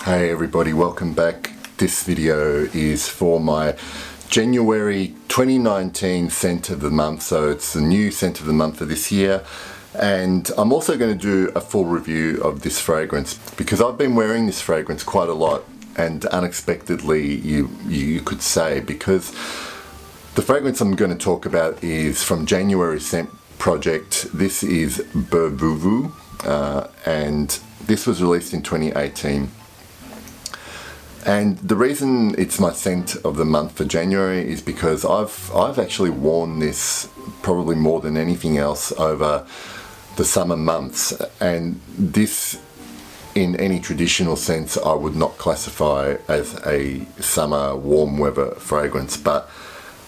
Hey everybody, welcome back. This video is for my January 2019 scent of the month, so it's the new scent of the month for this year. And I'm also going to do a full review of this fragrance because I've been wearing this fragrance quite a lot, and unexpectedly you could say, because the fragrance I'm going to talk about is from January scent project. This is Burvuvu, and this was released in 2018. And the reason it's my scent of the month for January is because I've actually worn this probably more than anything else over the summer months, and this, in any traditional sense, I would not classify as a summer warm weather fragrance, but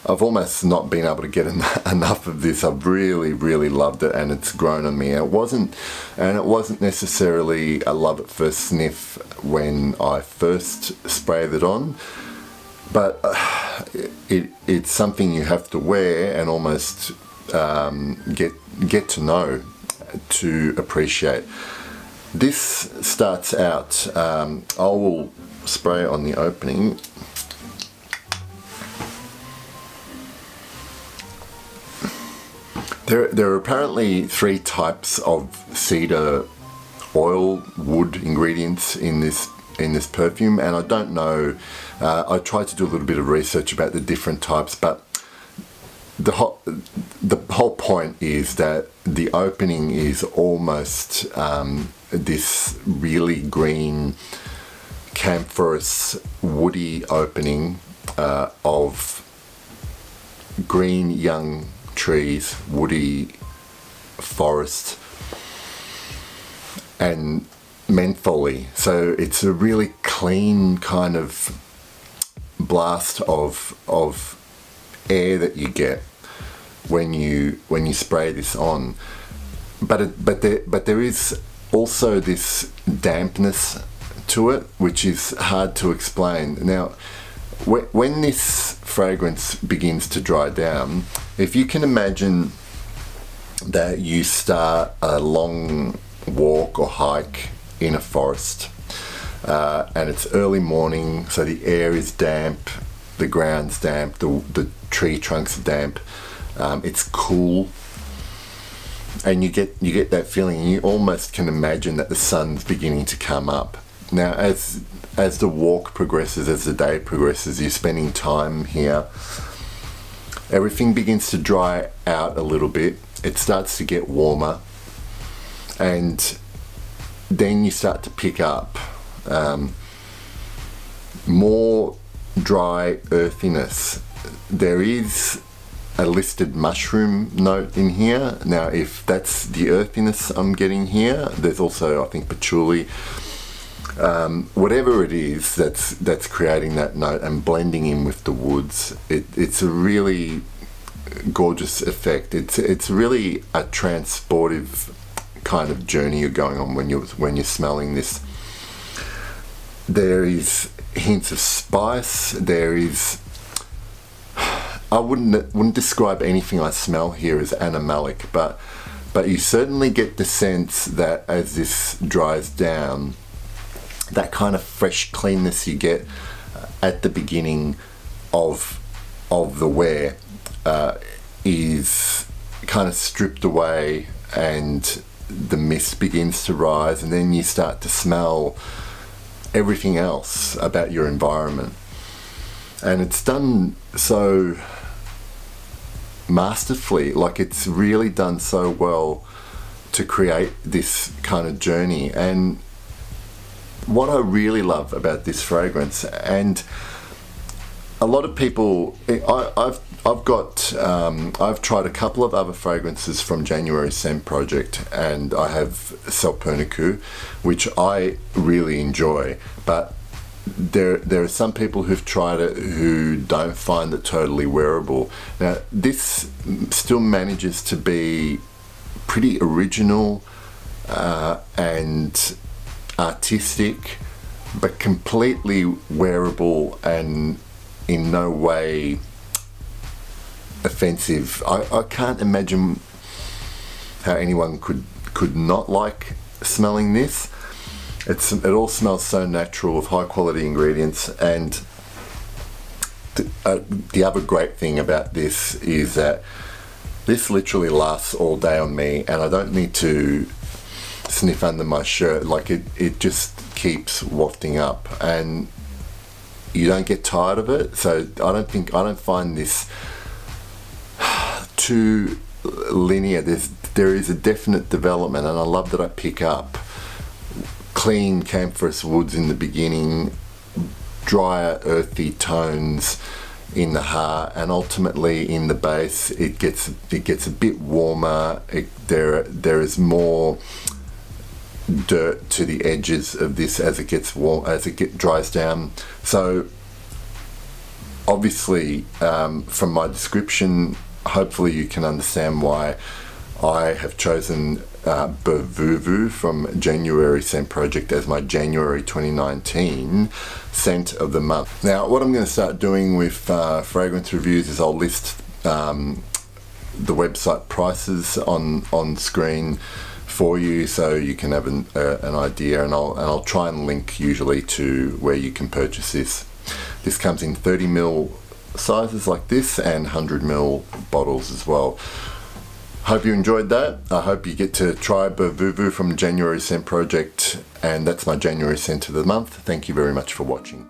I've almost not been able to get enough of this. I've really loved it, and it's grown on me. And it wasn't necessarily a love at first sniff when I first sprayed it on, but it's something you have to wear and almost get to know to appreciate. This starts out, I will spray it on the opening. There are apparently 3 types of cedar oil wood ingredients in this perfume, and I don't know. I tried to do a little bit of research about the different types, but the whole point is that the opening is almost this really green, camphorous, woody opening of green young trees, woody forest, and mentholy. So it's a really clean kind of blast of air that you get when you spray this on. But there is also this dampness to it, which is hard to explain. Now, when this fragrance begins to dry down, if you can imagine that you start a long walk or hike in a forest, and it's early morning, so the air is damp, the ground's damp, the tree trunks are damp, it's cool, and you get that feeling, and you almost can imagine that the sun's beginning to come up. Now, as the walk progresses, as the day progresses, you're spending time here, everything begins to dry out a little bit. It starts to get warmer, and then you start to pick up more dry earthiness. There is a listed mushroom note in here. Now, if that's the earthiness I'm getting here, there's also, I think, patchouli. Whatever it is that's creating that note and blending in with the woods, it's a really gorgeous effect. It's really a transportive kind of journey you're going on when you're smelling this. There is hints of spice. There is, I wouldn't describe anything I smell here as animalic, but you certainly get the sense that as this dries down, that kind of fresh cleanness you get at the beginning of the wear is kind of stripped away, and the mist begins to rise, and then you start to smell everything else about your environment. And it's done so masterfully, like it's really done so well to create this kind of journey. And what I really love about this fragrance, and a lot of people, I've tried a couple of other fragrances from January Scent Project, and I have Salpernicu, which I really enjoy, but there are some people who've tried it who don't find it totally wearable. Now, this still manages to be pretty original and artistic, but completely wearable and in no way offensive. I can't imagine how anyone could not like smelling this. it all smells so natural with high quality ingredients. And the other great thing about this is that this literally lasts all day on me, and I don't need to sniff under my shirt. Like it just keeps wafting up, and you don't get tired of it. So I don't find this too linear. There is a definite development, and I love that I pick up clean camphorous woods in the beginning, drier earthy tones in the heart, and ultimately in the base it gets a bit warmer. There is more dirt to the edges of this as it gets warm, as it dries down. So obviously from my description, hopefully you can understand why I have chosen Burvuvu from January Scent Project as my January 2019 scent of the month. Now what I'm going to start doing with fragrance reviews is I'll list the website prices on screen for you, so you can have an idea, and I'll try and link usually to where you can purchase this. This comes in 30ml sizes like this and 100ml bottles as well. Hope you enjoyed that. I hope you get to try Burvuvu from January Scent Project, and that's my January scent of the month. Thank you very much for watching.